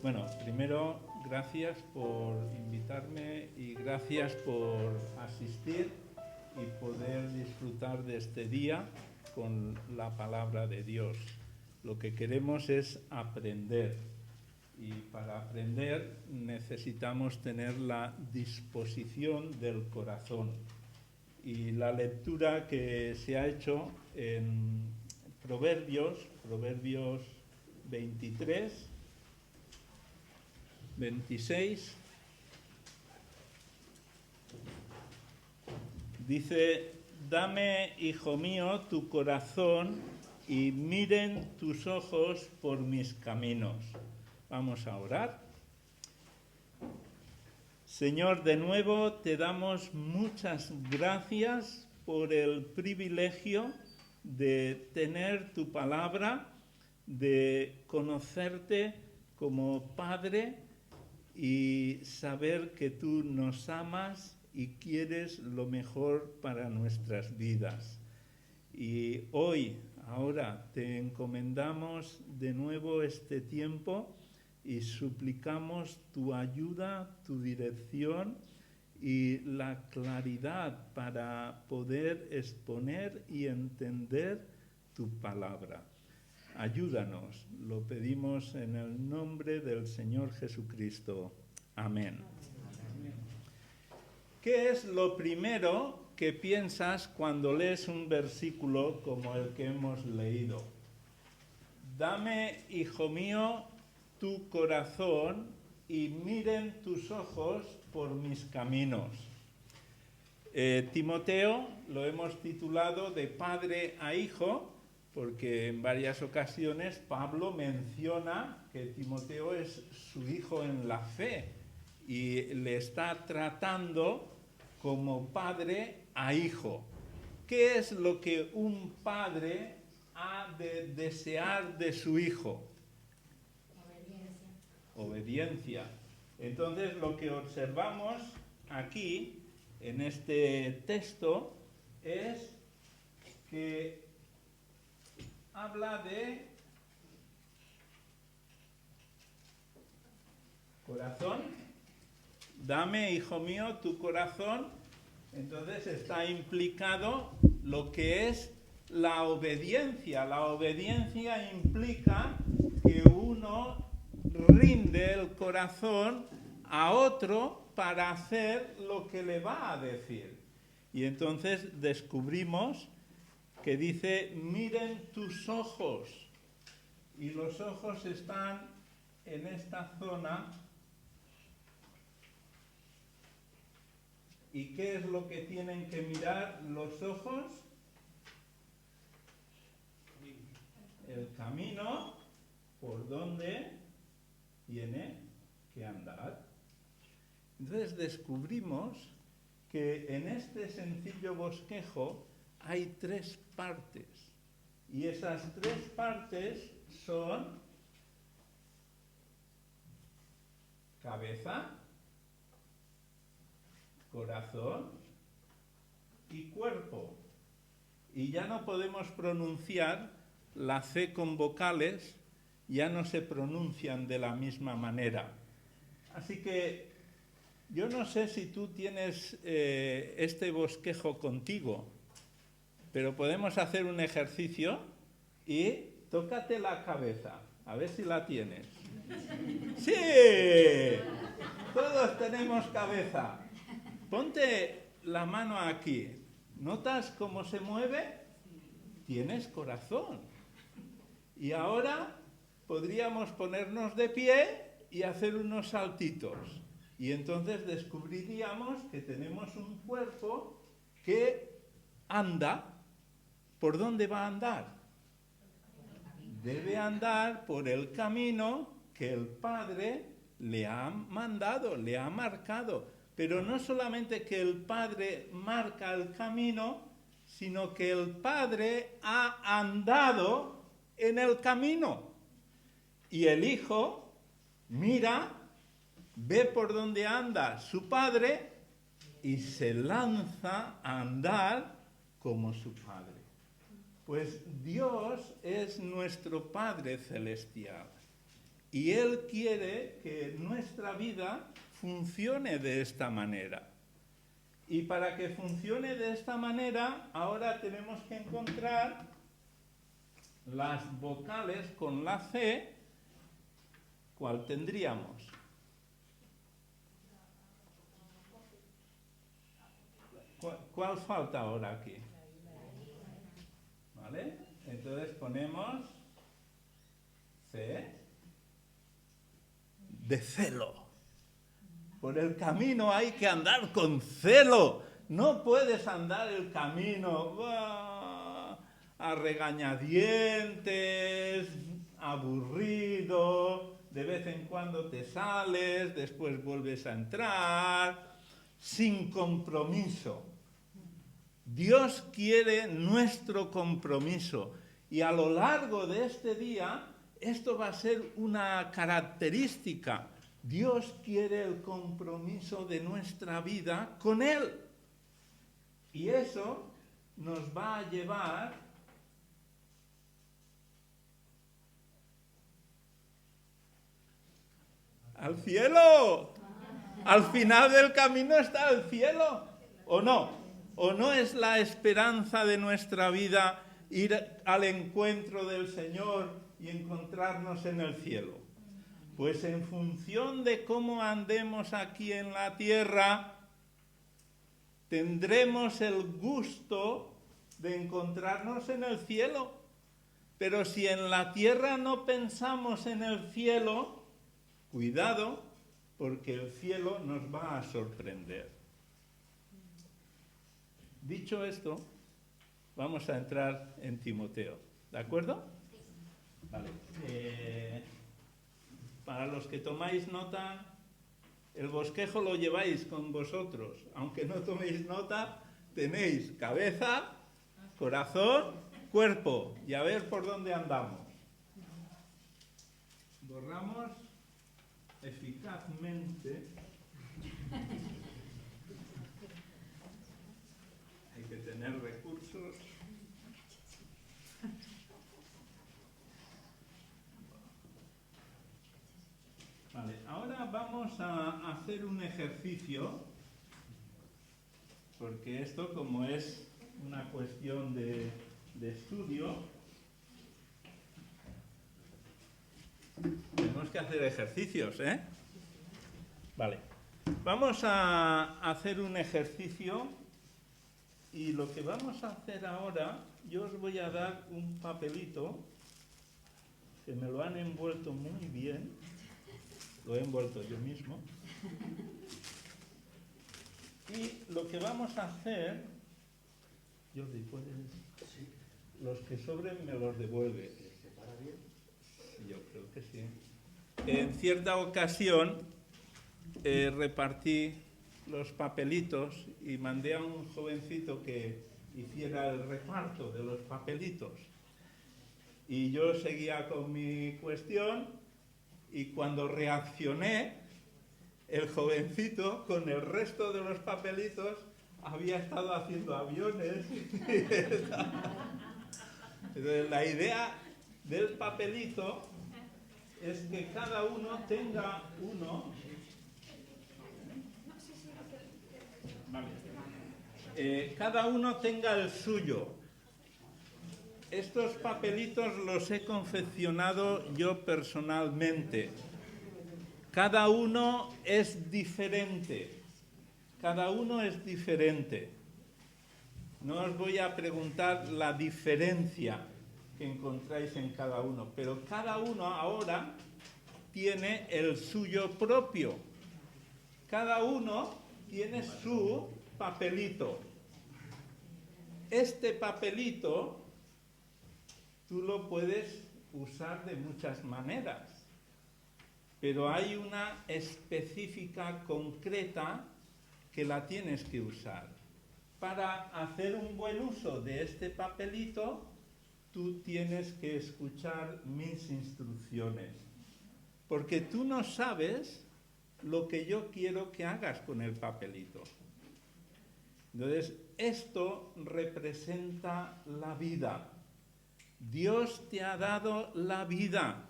Bueno, primero, gracias por invitarme y gracias por asistir y poder disfrutar de este día con la palabra de Dios. Lo que queremos es aprender y para aprender necesitamos tener la disposición del corazón. Y la lectura que se ha hecho en Proverbios 23, 26, dice: dame, hijo mío, tu corazón y miren tus ojos por mis caminos. Vamos a orar. Señor, de nuevo te damos muchas gracias por el privilegio de tener tu palabra, de conocerte como Padre y saber que tú nos amas y quieres lo mejor para nuestras vidas. Y hoy, ahora, te encomendamos de nuevo este tiempo y suplicamos tu ayuda, tu dirección y la claridad para poder exponer y entender tu palabra. Ayúdanos, lo pedimos en el nombre del Señor Jesucristo. Amén. ¿Qué es lo primero que piensas cuando lees un versículo como el que hemos leído? Dame, hijo mío, tu corazón y miren tus ojos por mis caminos. Timoteo lo hemos titulado de padre a hijo, porque en varias ocasiones Pablo menciona que Timoteo es su hijo en la fe y le está tratando como padre a hijo. ¿Qué es lo que un padre ha de desear de su hijo? Obediencia. Entonces, lo que observamos aquí, en este texto, es que habla de corazón. Dame, hijo mío, tu corazón. Entonces está implicado lo que es la obediencia. La obediencia implica que uno rinde el corazón a otro para hacer lo que le va a decir. Y entonces descubrimos que dice: miren tus ojos. Y los ojos están en esta zona. ¿Y qué es lo que tienen que mirar los ojos? El camino por donde tiene que andar. Entonces descubrimos que en este sencillo bosquejo hay tres partes. Y esas tres partes son cabeza, corazón y cuerpo. Y ya no podemos pronunciar la C con vocales, ya no se pronuncian de la misma manera. Así que yo no sé si tú tienes este bosquejo contigo, pero podemos hacer un ejercicio y tócate la cabeza, a ver si la tienes. ¡Sí! Todos tenemos cabeza. Ponte la mano aquí. ¿Notas cómo se mueve? Tienes corazón. Y ahora podríamos ponernos de pie y hacer unos saltitos. Y entonces descubriríamos que tenemos un cuerpo que anda. ¿Por dónde va a andar? Debe andar por el camino que el Padre le ha mandado, le ha marcado. Pero no solamente que el Padre marca el camino, sino que el Padre ha andado en el camino. Y el Hijo mira, ve por dónde anda su Padre y se lanza a andar como su Padre. Pues Dios es nuestro Padre celestial. Y Él quiere que nuestra vida funcione de esta manera. Y para que funcione de esta manera, ahora tenemos que encontrar las vocales con la C. ¿Cuál tendríamos? ¿Cuál falta ahora aquí? ¿Vale? Entonces ponemos C de celo. Por el camino hay que andar con celo. No puedes andar el camino a regañadientes, aburrido, de vez en cuando te sales, después vuelves a entrar, sin compromiso. Dios quiere nuestro compromiso y a lo largo de este día esto va a ser una característica. Dios quiere el compromiso de nuestra vida con Él. Y eso nos va a llevar al cielo. Al final del camino está el cielo, ¿o no? ¿O no es la esperanza de nuestra vida ir al encuentro del Señor y encontrarnos en el cielo? Pues en función de cómo andemos aquí en la tierra, tendremos el gusto de encontrarnos en el cielo. Pero si en la tierra no pensamos en el cielo, cuidado, porque el cielo nos va a sorprender. Dicho esto, vamos a entrar en Timoteo. ¿De acuerdo? Vale. Para los que tomáis nota, el bosquejo lo lleváis con vosotros. Aunque no toméis nota, tenéis cabeza, corazón, cuerpo. Y a ver por dónde andamos. Borramos eficazmente. Hay que tener recursos. Vale, ahora vamos a hacer un ejercicio, porque esto, como es una cuestión de estudio, tenemos que hacer ejercicios, ¿eh? Vale, vamos a hacer un ejercicio y lo que vamos a hacer ahora, yo os voy a dar un papelito que me lo han envuelto muy bien. Lo he envuelto yo mismo. Y lo que vamos a hacer, Jordi, ¿puedes? Sí. Los que sobren me los devuelve. ¿Se para bien? Yo creo que sí. En cierta ocasión repartí los papelitos y mandé a un jovencito que hiciera el reparto de los papelitos. Y yo seguía con mi cuestión. Y cuando reaccioné, el jovencito, con el resto de los papelitos, había estado haciendo aviones. Entonces, la idea del papelito es que cada uno tenga uno. Vale. Cada uno tenga el suyo. Estos papelitos los he confeccionado yo personalmente. Cada uno es diferente. Cada uno es diferente. No os voy a preguntar la diferencia que encontráis en cada uno, pero cada uno ahora tiene el suyo propio. Cada uno tiene su papelito. Este papelito tú lo puedes usar de muchas maneras, pero hay una específica, concreta, que la tienes que usar. Para hacer un buen uso de este papelito, tú tienes que escuchar mis instrucciones, porque tú no sabes lo que yo quiero que hagas con el papelito. Entonces, esto representa la vida. Dios te ha dado la vida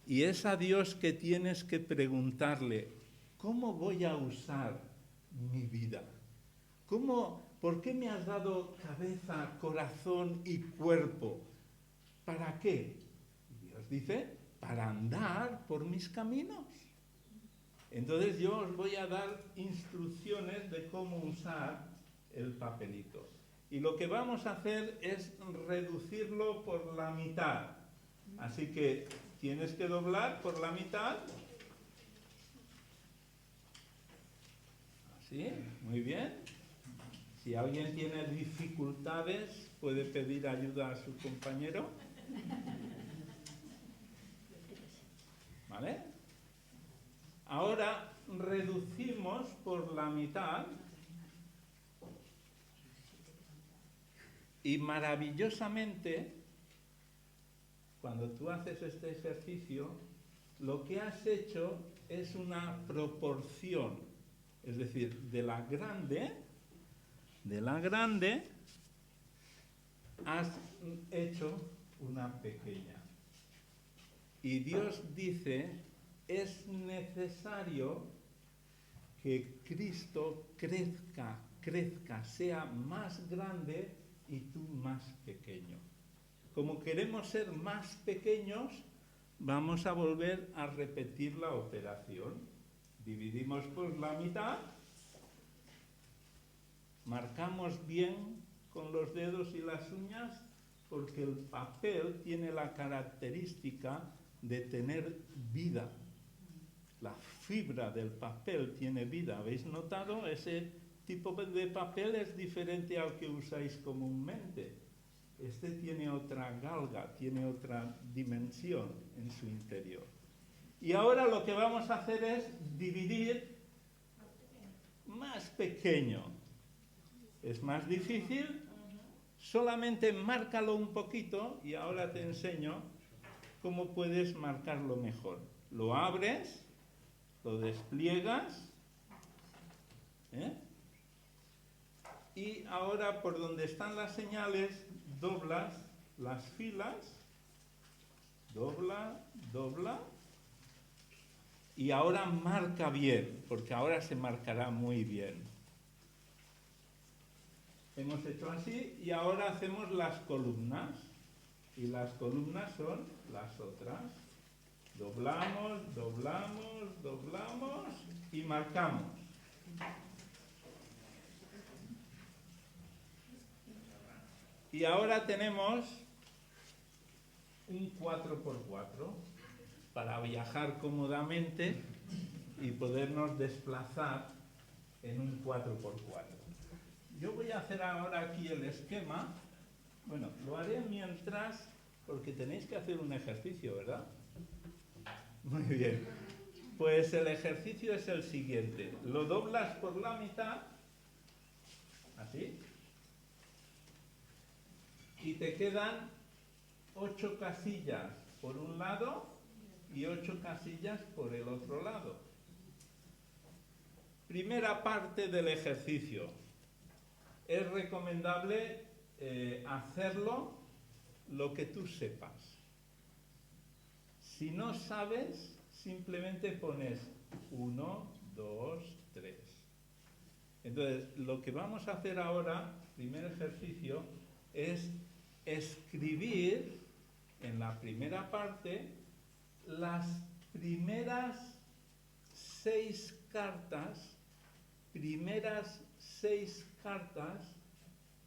Y es a Dios que tienes que preguntarle, ¿cómo voy a usar mi vida? ¿Por qué me has dado cabeza, corazón y cuerpo? ¿Para qué? Dios dice, para andar por mis caminos. Entonces yo os voy a dar instrucciones de cómo usar el papelito. Y lo que vamos a hacer es reducirlo por la mitad. Así que tienes que doblar por la mitad. Así, muy bien. Si alguien tiene dificultades, puede pedir ayuda a su compañero. ¿Vale? Ahora reducimos por la mitad y maravillosamente, cuando tú haces este ejercicio, lo que has hecho es una proporción, es decir, de la grande has hecho una pequeña. Y Dios dice, es necesario que Cristo crezca, sea más grande y tú más pequeño. Como queremos ser más pequeños, vamos a volver a repetir la operación. Dividimos por la mitad, marcamos bien con los dedos y las uñas, porque el papel tiene la característica de tener vida. La fibra del papel tiene vida. ¿Habéis notado? Ese tipo de papel es diferente al que usáis comúnmente. Este tiene otra galga, tiene otra dimensión en su interior. Y ahora lo que vamos a hacer es dividir más pequeño. Es más difícil, solamente márcalo un poquito y ahora te enseño cómo puedes marcarlo mejor. Lo abres, lo despliegas, y ahora por donde están las señales doblas las filas, dobla, y ahora marca bien, porque ahora se marcará muy bien. Hemos hecho así y ahora hacemos las columnas, y las columnas son las otras. Doblamos y marcamos. Y ahora tenemos un 4x4 para viajar cómodamente y podernos desplazar en un 4x4. Yo voy a hacer ahora aquí el esquema. Bueno, lo haré mientras, porque tenéis que hacer un ejercicio, ¿verdad? Muy bien. Pues el ejercicio es el siguiente. Lo doblas por la mitad, así, y te quedan 8 casillas por un lado y 8 casillas por el otro lado. Primera parte del ejercicio. Es recomendable hacerlo lo que tú sepas. Si no sabes, simplemente pones 1, 2, 3. Entonces, lo que vamos a hacer ahora, primer ejercicio, es escribir en la primera parte las primeras 6 cartas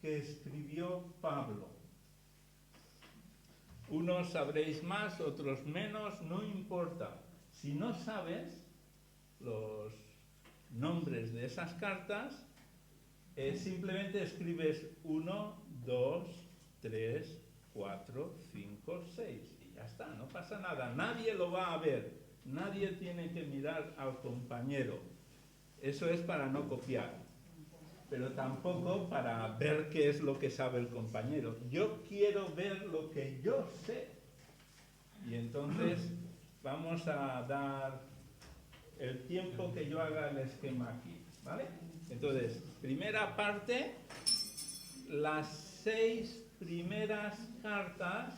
que escribió Pablo. Unos sabréis más, otros menos, no importa. Si no sabes los nombres de esas cartas, simplemente escribes 1, 2, 3, 4, 5, 6 y ya está, no pasa nada. Nadie lo va a ver, nadie tiene que mirar al compañero. Eso es para no copiar, pero tampoco para ver qué es lo que sabe el compañero. Yo quiero ver lo que yo sé. Y entonces vamos a dar el tiempo que yo haga el esquema aquí, ¿vale? Entonces, primera parte, las 6 primeras cartas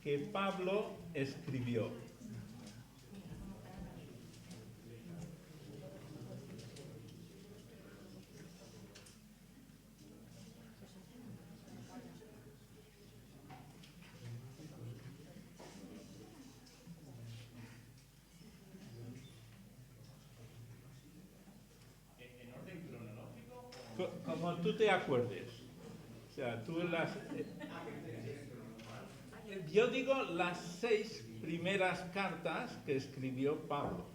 que Pablo escribió. como tú te acuerdes. O sea, tú las... yo digo las 6 primeras cartas que escribió Pablo.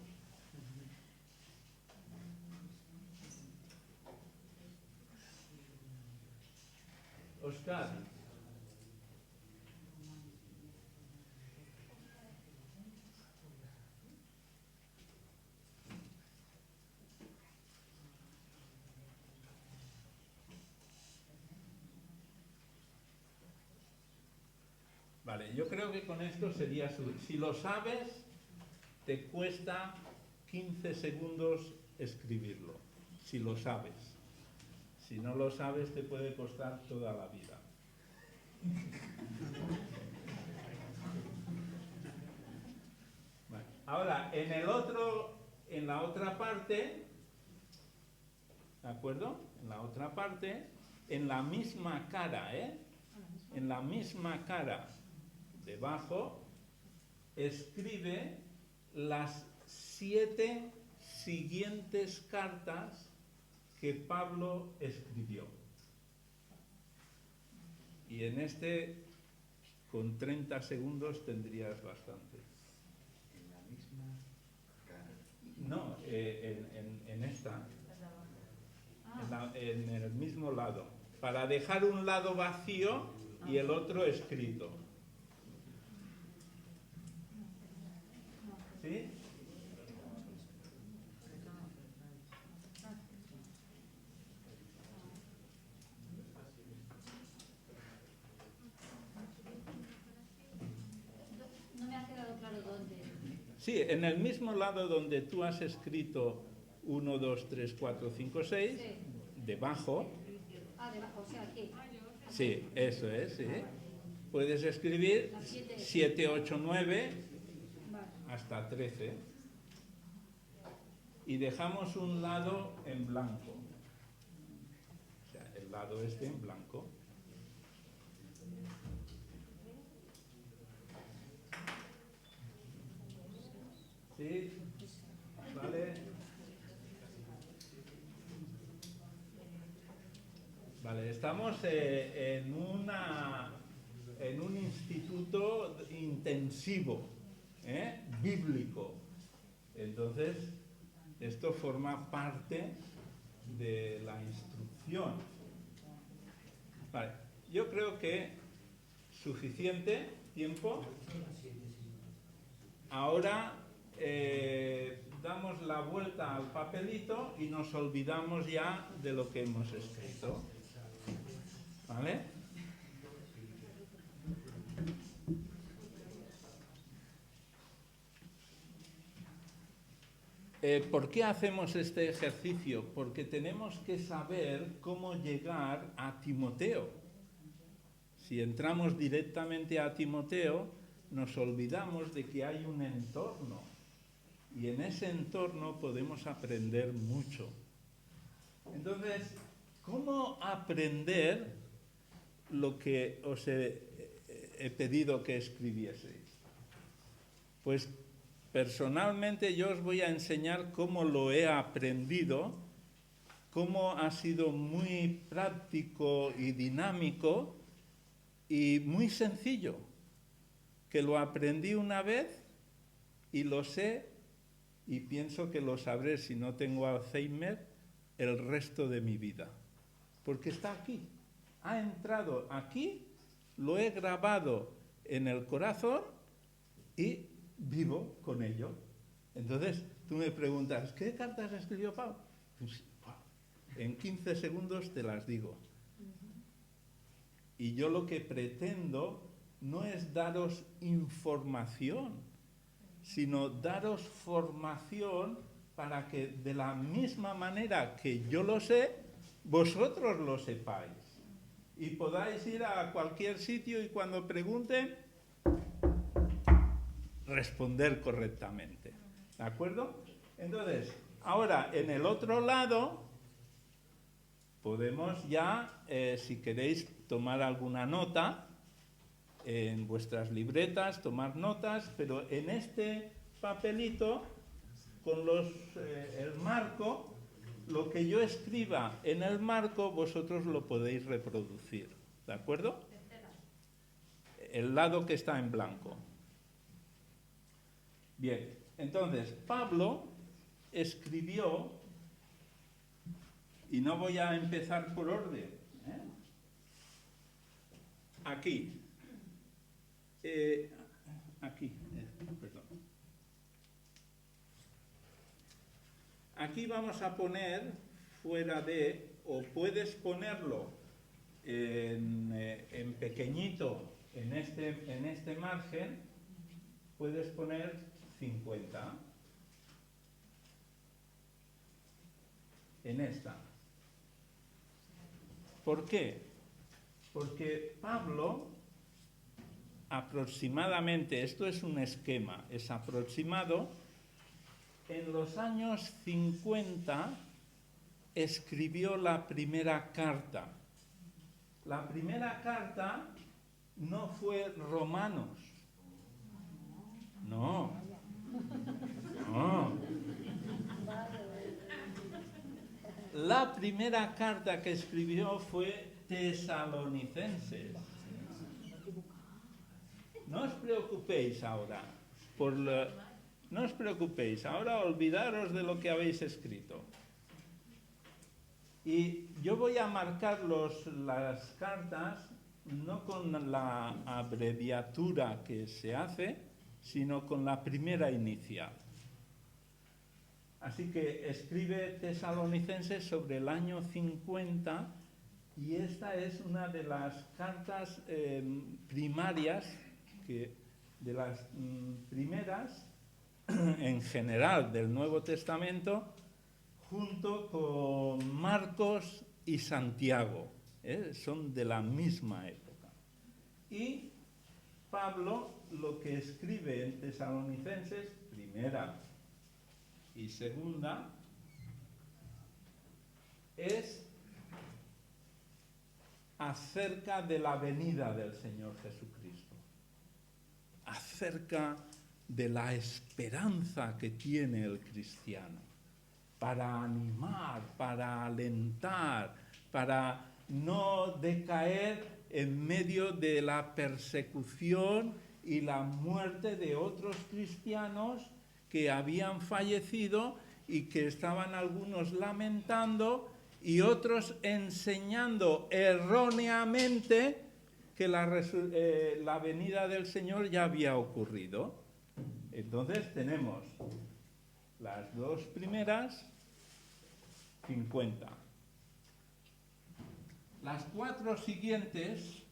Oscar. Vale, yo creo que con esto sería... Si lo sabes, te cuesta 15 segundos escribirlo. Si lo sabes. Si no lo sabes, te puede costar toda la vida. Vale. Ahora, en la otra parte, ¿de acuerdo? En la otra parte, en la misma cara, en la misma cara, debajo, escribe las 7 siguientes cartas que Pablo escribió. Y en este, con 30 segundos, tendrías bastante. En la misma cara. No, en esta. En el mismo lado. Para dejar un lado vacío y el otro escrito. ¿Sí? No me ha quedado claro dónde. Sí, en el mismo lado donde tú has escrito 1, 2, 3, 4, 5, 6, Sí. debajo. Debajo, o sea, aquí. Sí, eso es, sí. Puedes escribir Las 7, 8, 9 Vale. hasta 13. Y dejamos un lado en blanco. O sea, el lado este en blanco. ¿Sí? ¿Vale? Vale, estamos en un instituto intensivo, bíblico. Entonces, esto forma parte de la instrucción. Vale, yo creo que suficiente tiempo. Ahora damos la vuelta al papelito y nos olvidamos ya de lo que hemos escrito. ¿Vale? ¿Por qué hacemos este ejercicio? Porque tenemos que saber cómo llegar a Timoteo. Si entramos directamente a Timoteo, nos olvidamos de que hay un entorno. Y en ese entorno podemos aprender mucho. Entonces, ¿cómo aprender lo que os he pedido que escribieseis? Pues personalmente yo os voy a enseñar cómo lo he aprendido, cómo ha sido muy práctico y dinámico y muy sencillo, que lo aprendí una vez y lo sé y pienso que lo sabré, si no tengo Alzheimer, el resto de mi vida. Porque está aquí, ha entrado aquí, lo he grabado en el corazón y vivo con ello. Entonces, tú me preguntas, ¿qué cartas escribió Pablo? Pues, en 15 segundos te las digo. Y yo lo que pretendo no es daros información, sino daros formación para que de la misma manera que yo lo sé, vosotros lo sepáis. Y podáis ir a cualquier sitio y cuando pregunten, responder correctamente. ¿De acuerdo? Entonces, ahora en el otro lado, podemos ya, si queréis tomar alguna nota, en vuestras libretas, tomar notas, pero en este papelito, con el marco, lo que yo escriba en el marco, vosotros lo podéis reproducir. ¿De acuerdo? El lado que está en blanco. Bien, entonces, Pablo escribió, y no voy a empezar por orden, aquí, perdón. Aquí vamos a poner fuera de, o puedes ponerlo en pequeñito en este margen, puedes poner 50 en esta. ¿Por qué? Porque Pablo aproximadamente, esto es un esquema, es aproximado, en los años 50 escribió la primera carta. La primera carta no fue Romanos. No. La primera carta que escribió fue Tesalonicenses. No os preocupéis ahora no os preocupéis, ahora olvidaros de lo que habéis escrito. Y yo voy a marcar las cartas no con la abreviatura que se hace, sino con la primera inicial. Así que escribe Tesalonicenses sobre el año 50 y esta es una de las cartas primarias, de las primeras en general del Nuevo Testamento, junto con Marcos y Santiago. Son de la misma época. Y Pablo lo que escribe en Tesalonicenses, primera y segunda, es acerca de la venida del Señor Jesucristo, acerca de la esperanza que tiene el cristiano, para animar, para alentar, para no decaer en medio de la persecución y la muerte de otros cristianos que habían fallecido y que estaban algunos lamentando y otros enseñando erróneamente que la venida del Señor ya había ocurrido. Entonces tenemos las dos primeras, 50. Las 4 siguientes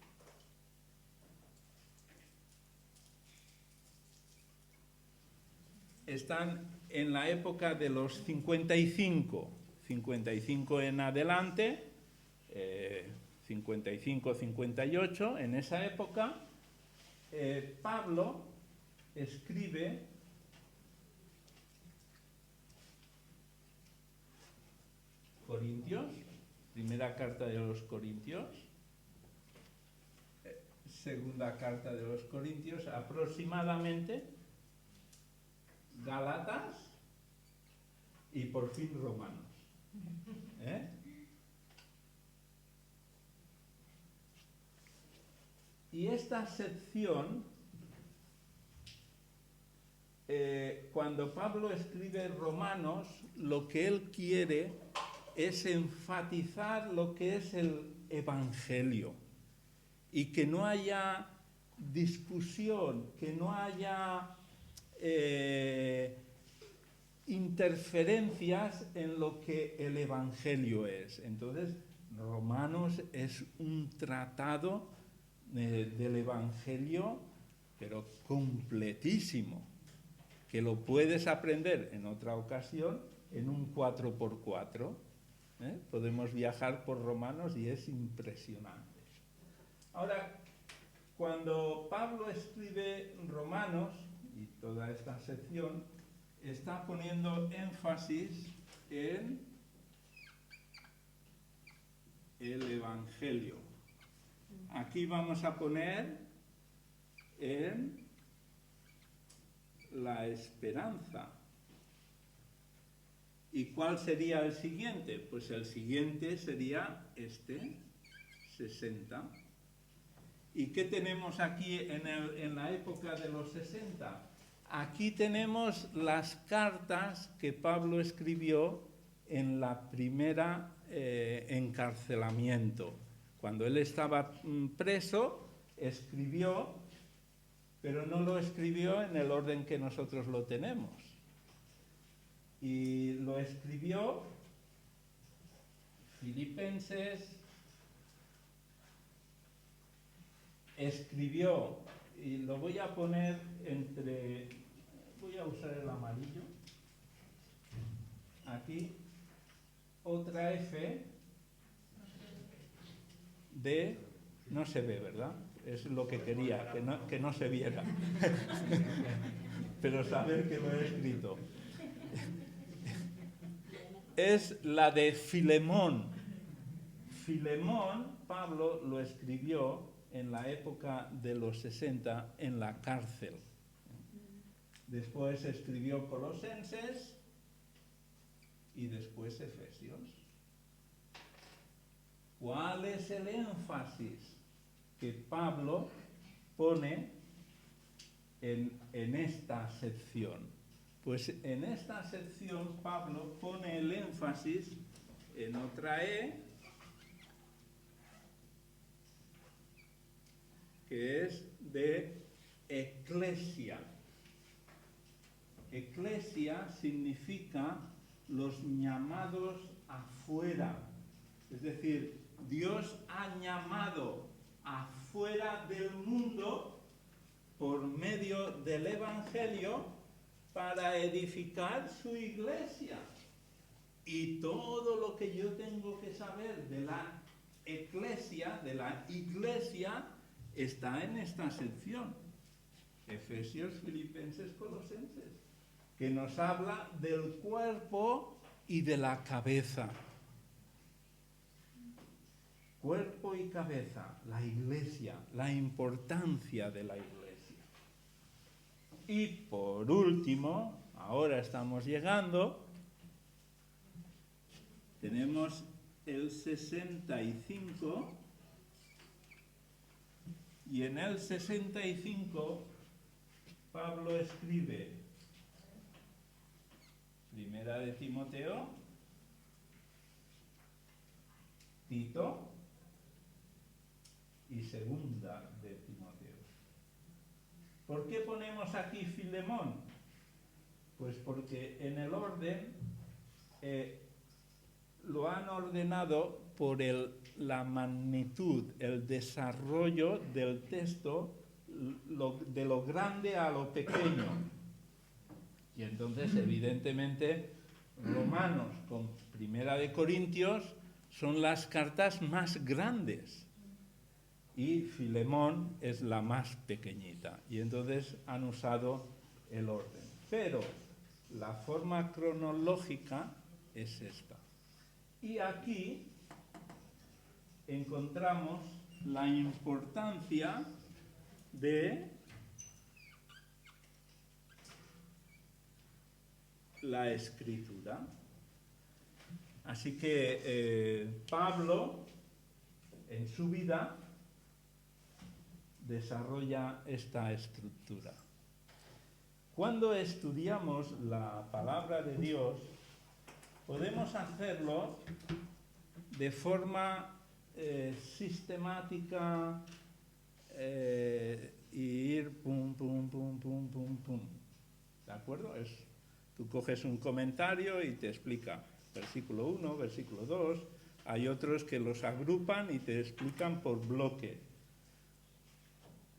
están en la época de los 55 en adelante, 55, 58, en esa época, Pablo escribe Corintios, primera carta de los Corintios, segunda carta de los Corintios, aproximadamente, Gálatas y por fin Romanos. Y esta sección, cuando Pablo escribe Romanos, lo que él quiere es enfatizar lo que es el Evangelio y que no haya discusión, que no haya interferencias en lo que el Evangelio es. Entonces, Romanos es un tratado del Evangelio, pero completísimo, que lo puedes aprender en otra ocasión en un 4x4. Podemos viajar por Romanos y es impresionante. Ahora, cuando Pablo escribe Romanos, y toda esta sección, está poniendo énfasis en el Evangelio. Aquí vamos a poner en la esperanza. ¿Y cuál sería el siguiente? Pues el siguiente sería este, 60. ¿Y qué tenemos aquí en la época de los 60? Aquí tenemos las cartas que Pablo escribió en la primera encarcelamiento. Cuando él estaba preso, escribió, pero no lo escribió en el orden que nosotros lo tenemos. Y lo escribió Filipenses, escribió, y lo voy a poner voy a usar el amarillo, aquí, otra F de, no se ve, ¿verdad? Es lo que quería, que no se viera, pero saber que lo he escrito. Es la de Filemón. Filemón, Pablo lo escribió en la época de los 60 en la cárcel. Después escribió Colosenses y después Efesios. ¿Cuál es el énfasis que Pablo pone en esta sección? Pues en esta sección Pablo pone el énfasis en otra E, que es de eclesia. Eclesia significa los llamados afuera. Es decir, Dios ha llamado afuera del mundo por medio del Evangelio para edificar su iglesia. Y todo lo que yo tengo que saber de la eclesia, de la iglesia, está en esta sección. Efesios, Filipenses, Colosenses, que nos habla del cuerpo y de la cabeza. Cuerpo y cabeza, la iglesia, la importancia de la iglesia. Y por último, ahora estamos llegando, tenemos el 65, y en el 65 Pablo escribe Primera de Timoteo, Tito y Segunda de Timoteo. ¿Por qué ponemos aquí Filemón? Pues porque en el orden lo han ordenado por la magnitud, el desarrollo del texto, de lo grande a lo pequeño. Y entonces, evidentemente, Romanos con Primera de Corintios son las cartas más grandes. Y Filemón es la más pequeñita. Y entonces han usado el orden. Pero la forma cronológica es esta. Y aquí encontramos la importancia de la escritura. Así que Pablo, en su vida, desarrolla esta estructura. Cuando estudiamos la palabra de Dios, podemos hacerlo de forma sistemática y ir pum, pum, pum, pum, pum, pum. ¿De acuerdo? Tú coges un comentario y te explica versículo 1, versículo 2. Hay otros que los agrupan y te explican por bloque.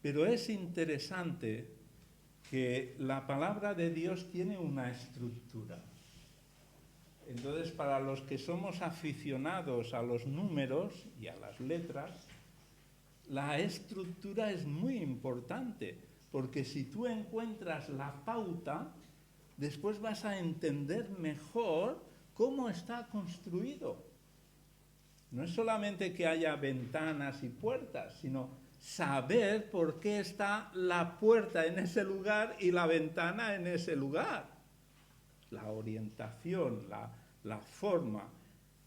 Pero es interesante que la palabra de Dios tiene una estructura. Entonces, para los que somos aficionados a los números y a las letras, la estructura es muy importante, porque si tú encuentras la pauta, después vas a entender mejor cómo está construido. No es solamente que haya ventanas y puertas, sino saber por qué está la puerta en ese lugar y la ventana en ese lugar. La orientación, la forma.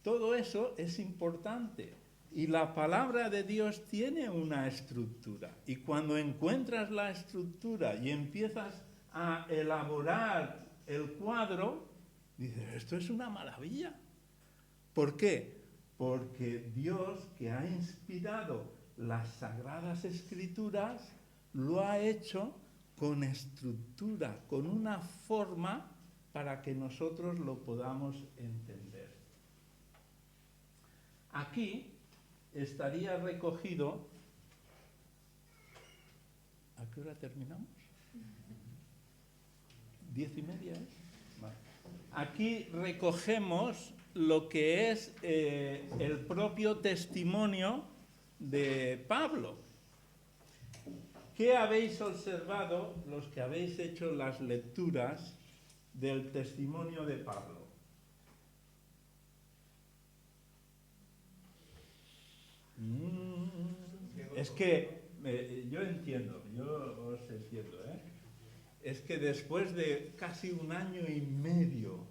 Todo eso es importante. Y la palabra de Dios tiene una estructura. Y cuando encuentras la estructura y empiezas a elaborar el cuadro, dices, esto es una maravilla. ¿Por qué? Porque Dios, que ha inspirado las Sagradas Escrituras, lo ha hecho con estructura, con una forma para que nosotros lo podamos entender. Aquí estaría recogido... ¿A qué hora terminamos? 10:30, ¿eh? Vale. Aquí recogemos lo que es el propio testimonio de Pablo. ¿Qué habéis observado los que habéis hecho las lecturas del testimonio de Pablo? Es que yo entiendo, yo os entiendo, ¿eh? Es que después de casi 1 año y medio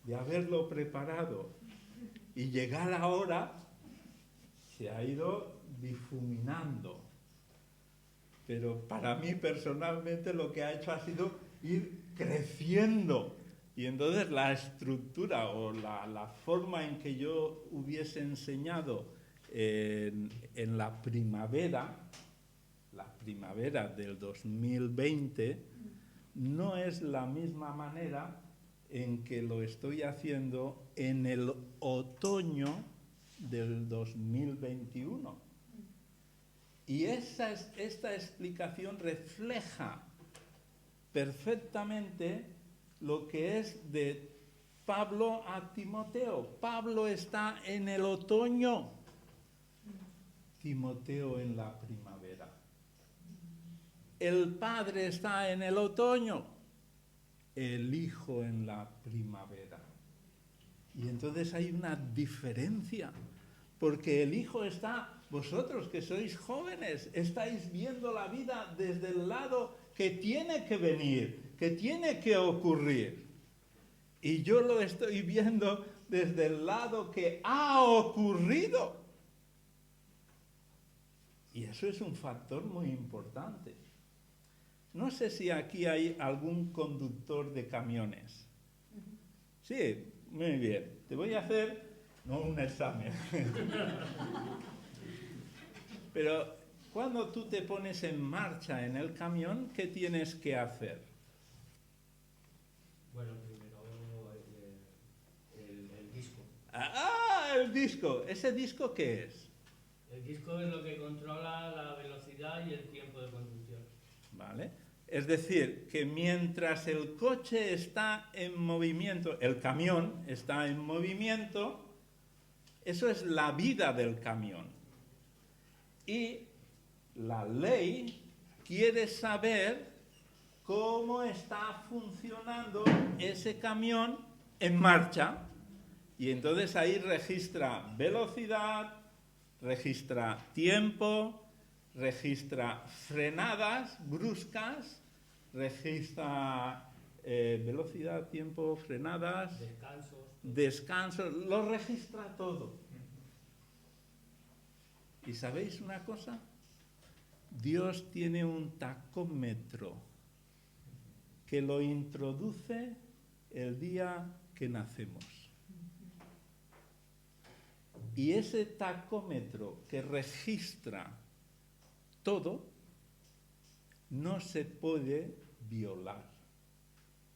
de haberlo preparado y llegar ahora, se ha ido difuminando. Pero para mí personalmente lo que ha hecho ha sido ir creciendo. Y entonces la estructura o la forma en que yo hubiese enseñado en la primavera del 2020, no es la misma manera en que lo estoy haciendo en el otoño del 2021. Y esta explicación refleja perfectamente lo que es de Pablo a Timoteo. Pablo está en el otoño, Timoteo en la primavera. El padre está en el otoño, el hijo en la primavera. Y entonces hay una diferencia, porque el hijo está... Vosotros que sois jóvenes, estáis viendo la vida desde el lado que tiene que venir, que tiene que ocurrir. Y yo lo estoy viendo desde el lado que ha ocurrido. Y eso es un factor muy importante. No sé si aquí hay algún conductor de camiones. Sí, muy bien. Te voy a hacer, no un examen. Pero cuando tú te pones en marcha en el camión, ¿qué tienes que hacer? Bueno, primero el disco. ¡Ah, el disco! ¿Ese disco qué es? El disco es lo que controla la velocidad y el tiempo de conducción. ¿Vale? Es decir, que mientras el coche está en movimiento, el camión está en movimiento, eso es la vida del camión. Y la ley quiere saber cómo está funcionando ese camión en marcha. Y entonces ahí registra velocidad, registra tiempo, registra frenadas bruscas, registra velocidad, tiempo, frenadas, descansos, lo registra todo. ¿Y sabéis una cosa? Dios tiene un tacómetro que lo introduce el día que nacemos. Y ese tacómetro que registra todo no se puede violar,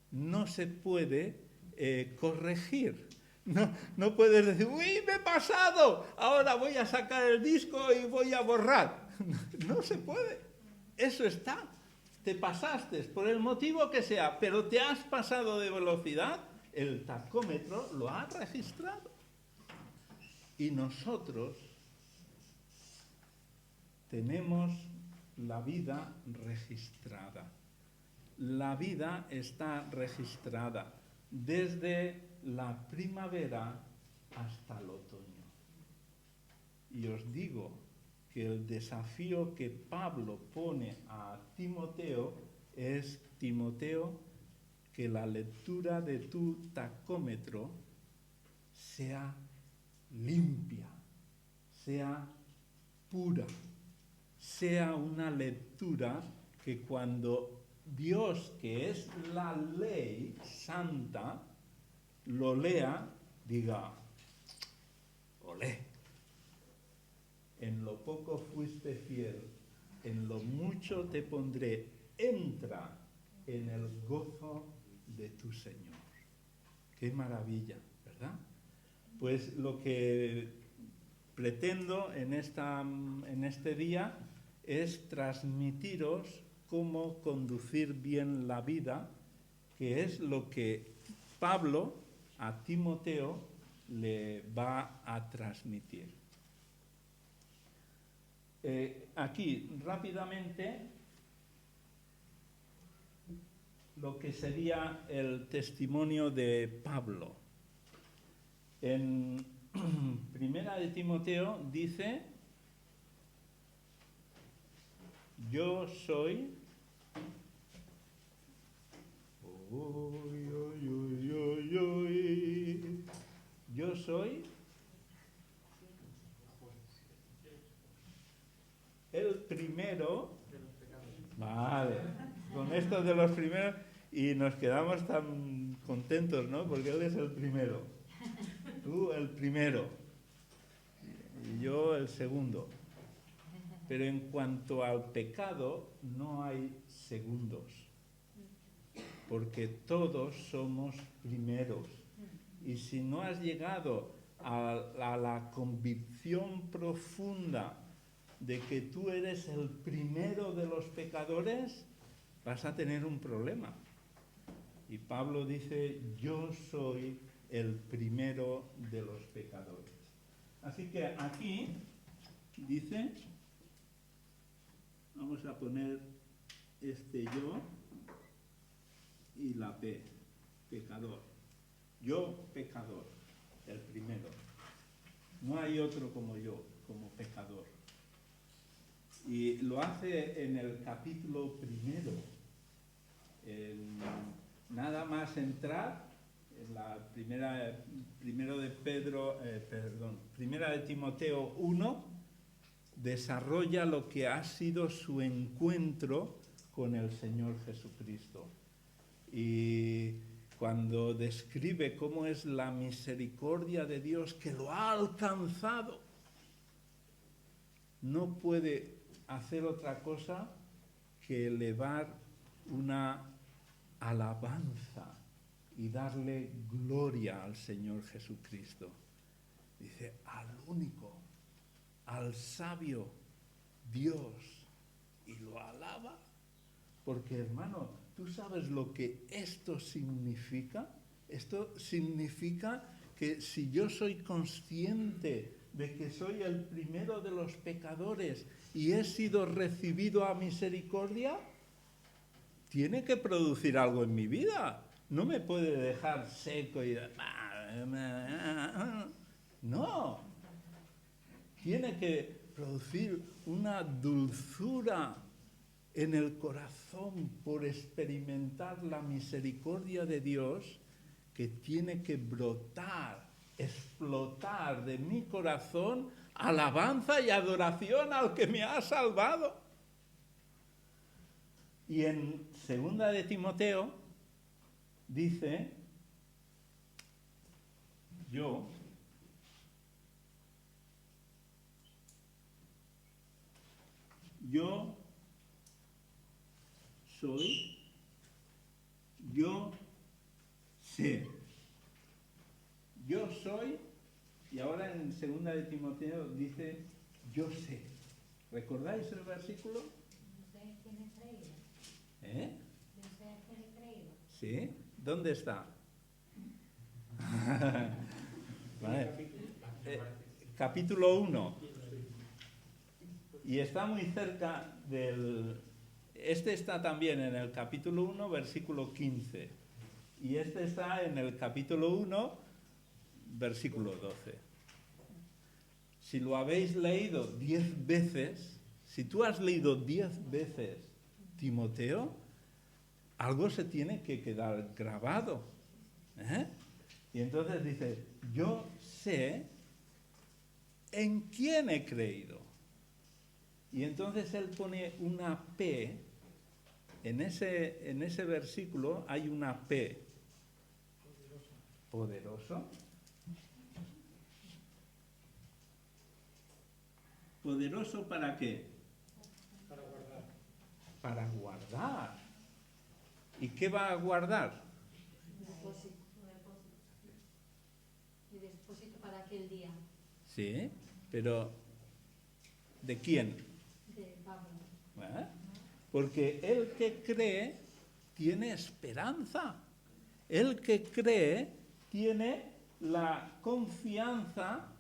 no se puede corregir. No puedes decir, ¡uy, me he pasado! Ahora voy a sacar el disco y voy a borrar. No se puede. Eso está. Te pasaste por el motivo que sea, pero te has pasado de velocidad, el tacómetro lo ha registrado. Y nosotros tenemos la vida registrada. La vida está registrada desde la primavera hasta el otoño. Y os digo que el desafío que Pablo pone a Timoteo es, Timoteo, que la lectura de tu tacómetro sea limpia, sea pura, sea una lectura que cuando Dios, que es la ley santa, lo lea, diga, olé, en lo poco fuiste fiel, en lo mucho te pondré, entra en el gozo de tu Señor. ¡Qué maravilla!, ¿verdad? Pues lo que pretendo en este día es transmitiros cómo conducir bien la vida, que es lo que Pablo a Timoteo le va a transmitir. Aquí, rápidamente, lo que sería el testimonio de Pablo. En Primera de Timoteo dice, yo soy... Yo soy el primero. Vale, con esto de los primeros, y nos quedamos tan contentos, ¿no? Porque él es el primero. Tú el primero. Y yo el segundo. Pero en cuanto al pecado, no hay segundos. Porque todos somos primeros. Y si no has llegado a la convicción profunda de que tú eres el primero de los pecadores, vas a tener un problema. Y Pablo dice, yo soy el primero de los pecadores. Así que aquí dice, vamos a poner este yo y la P, pecador. Yo, pecador, el primero. No hay otro como yo, como pecador. Y lo hace en el capítulo primero. Nada más entrar, en la primera de Timoteo 1, desarrolla lo que ha sido su encuentro con el Señor Jesucristo. Y cuando describe cómo es la misericordia de Dios que lo ha alcanzado, no puede hacer otra cosa que elevar una alabanza y darle gloria al Señor Jesucristo. Dice, al único, al sabio Dios, y lo alaba, porque hermano, ¿tú sabes lo que esto significa? Esto significa que si yo soy consciente de que soy el primero de los pecadores y he sido recibido a misericordia, tiene que producir algo en mi vida. No me puede dejar seco y... No. Tiene que producir una dulzura en el corazón por experimentar la misericordia de Dios, que tiene que brotar, explotar de mi corazón alabanza y adoración al que me ha salvado. Y en 2 de Timoteo dice, yo soy, yo sé. Yo soy, y ahora en 2 de Timoteo dice, yo sé. ¿Recordáis el versículo? No sé quién es creído. ¿Eh? Yo sé a quién es creído. ¿Sí? ¿Dónde está? Vale. Capítulo 1. Y está muy cerca del... Este está también en el capítulo 1, versículo 15. Y este está en el capítulo 1, versículo 12. Si lo habéis leído 10 veces, si tú has leído 10 veces Timoteo, algo se tiene que quedar grabado. Y entonces dice, yo sé en quién he creído. Y entonces él pone una P, en ese versículo hay una P. Poderoso. ¿Poderoso para qué? Para guardar. Para guardar. ¿Y qué va a guardar? Mi depósito para aquel día Sí, pero ¿de quién? de Pablo. ¿Eh? Porque el que cree tiene esperanza. El que cree tiene la confianza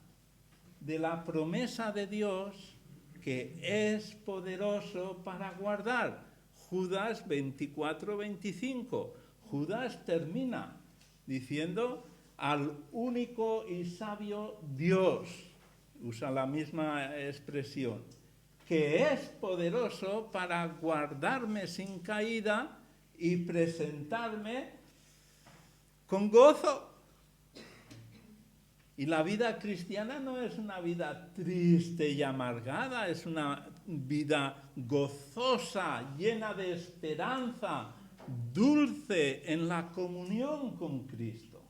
de la promesa de Dios que es poderoso para guardar. Judas 24-25. Judas termina diciendo al único y sabio Dios, usa la misma expresión, que es poderoso para guardarme sin caída y presentarme con gozo. Y la vida cristiana no es una vida triste y amargada, es una vida gozosa, llena de esperanza, dulce en la comunión con Cristo.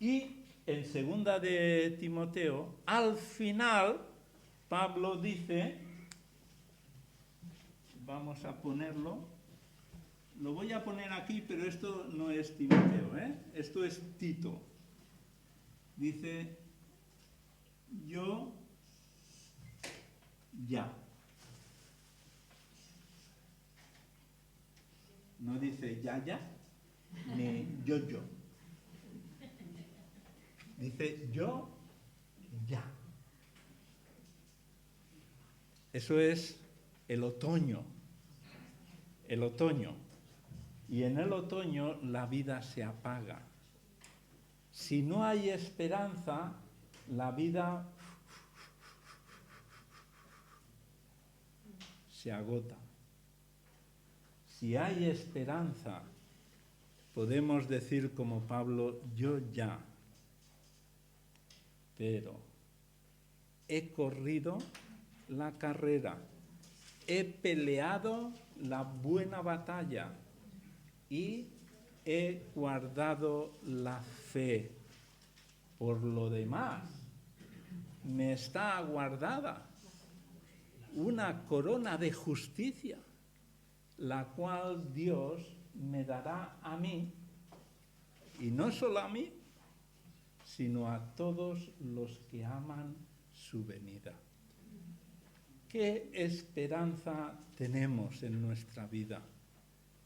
Y en 2 de Timoteo, al final, Pablo dice, vamos a ponerlo, lo voy a poner aquí, pero esto no es Timoteo, esto es Tito. Dice, yo ya. No dice ya, ni yo. Dice yo ya. Eso es el otoño. El otoño. Y en el otoño la vida se apaga. Si no hay esperanza, la vida se agota. Si hay esperanza, podemos decir como Pablo, yo ya, pero he corrido la carrera, he peleado la buena batalla y he guardado la fe. Por lo demás, me está guardada una corona de justicia, la cual Dios me dará a mí, y no solo a mí, sino a todos los que aman su venida. ¿Qué esperanza tenemos en nuestra vida?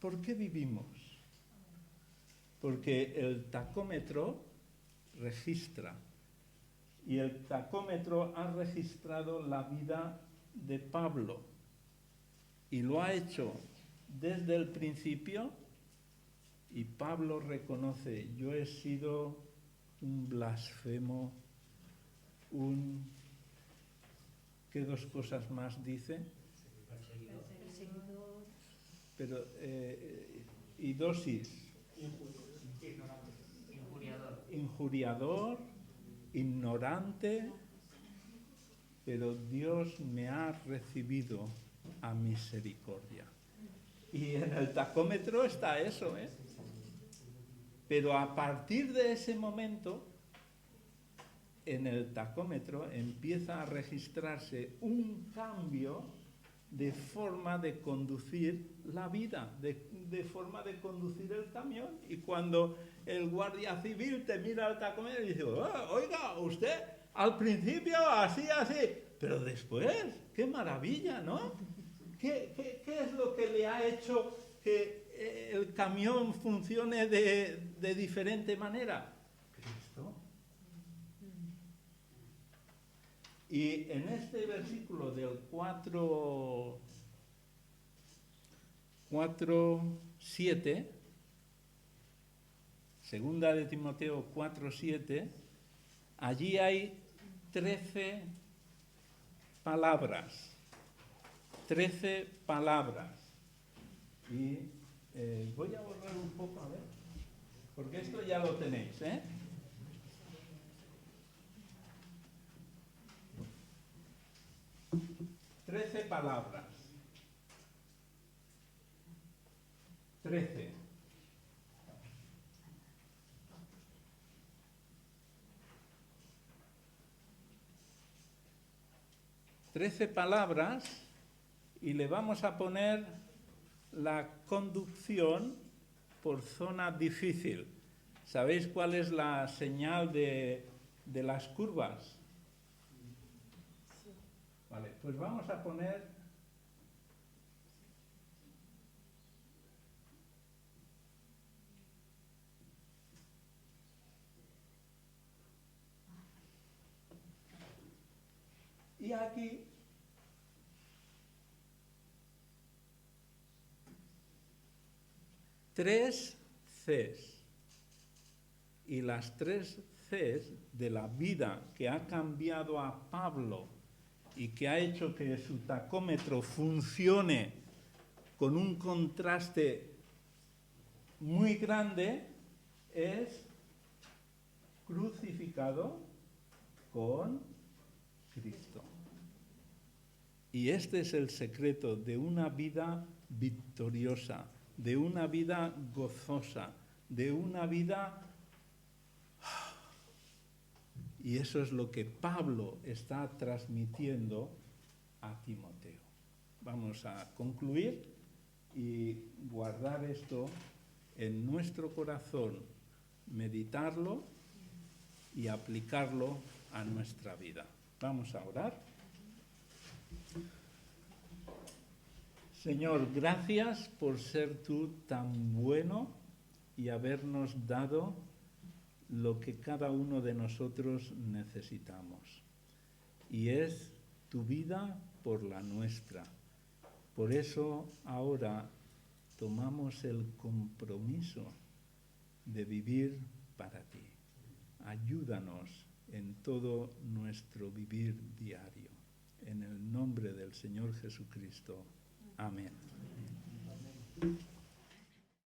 ¿Por qué vivimos? Porque el tacómetro registra, y el tacómetro ha registrado la vida de Pablo, y lo ha hecho desde el principio, y Pablo reconoce, yo he sido un blasfemo, ¿qué dos cosas más dice? Perseguidor. Pero, y dosis. Injuriador, ignorante, pero Dios me ha recibido a misericordia. Y en el tacómetro está eso, Pero a partir de ese momento, en el tacómetro empieza a registrarse un cambio de forma de conducir la vida, de forma de conducir el camión. Y cuando el guardia civil te mira al tacómetro y dice, oiga, usted al principio así, pero después, qué maravilla, ¿no? ¿Qué es lo que le ha hecho que el camión funcione de diferente manera? Cristo. Y en este versículo del 4:7, segunda de Timoteo 4:7, allí hay 13 palabras. 13 palabras. Y voy a borrar un poco, a ver, porque esto ya lo tenéis, ¿eh? Trece palabras. 13. Trece palabras y le vamos a poner la conducción por zona difícil. ¿Sabéis cuál es la señal de las curvas? Vale, pues vamos a poner y aquí tres Cs. Y las tres Cs de la vida que ha cambiado a Pablo y que ha hecho que su tacómetro funcione con un contraste muy grande es crucificado con Cristo. Y este es el secreto de una vida victoriosa, de una vida gozosa, de una vida... Y eso es lo que Pablo está transmitiendo a Timoteo. Vamos a concluir y guardar esto en nuestro corazón, meditarlo y aplicarlo a nuestra vida. Vamos a orar. Señor, gracias por ser tú tan bueno y habernos dado lo que cada uno de nosotros necesitamos. Y es tu vida por la nuestra. Por eso ahora tomamos el compromiso de vivir para ti. Ayúdanos en todo nuestro vivir diario. En el nombre del Señor Jesucristo. Amén.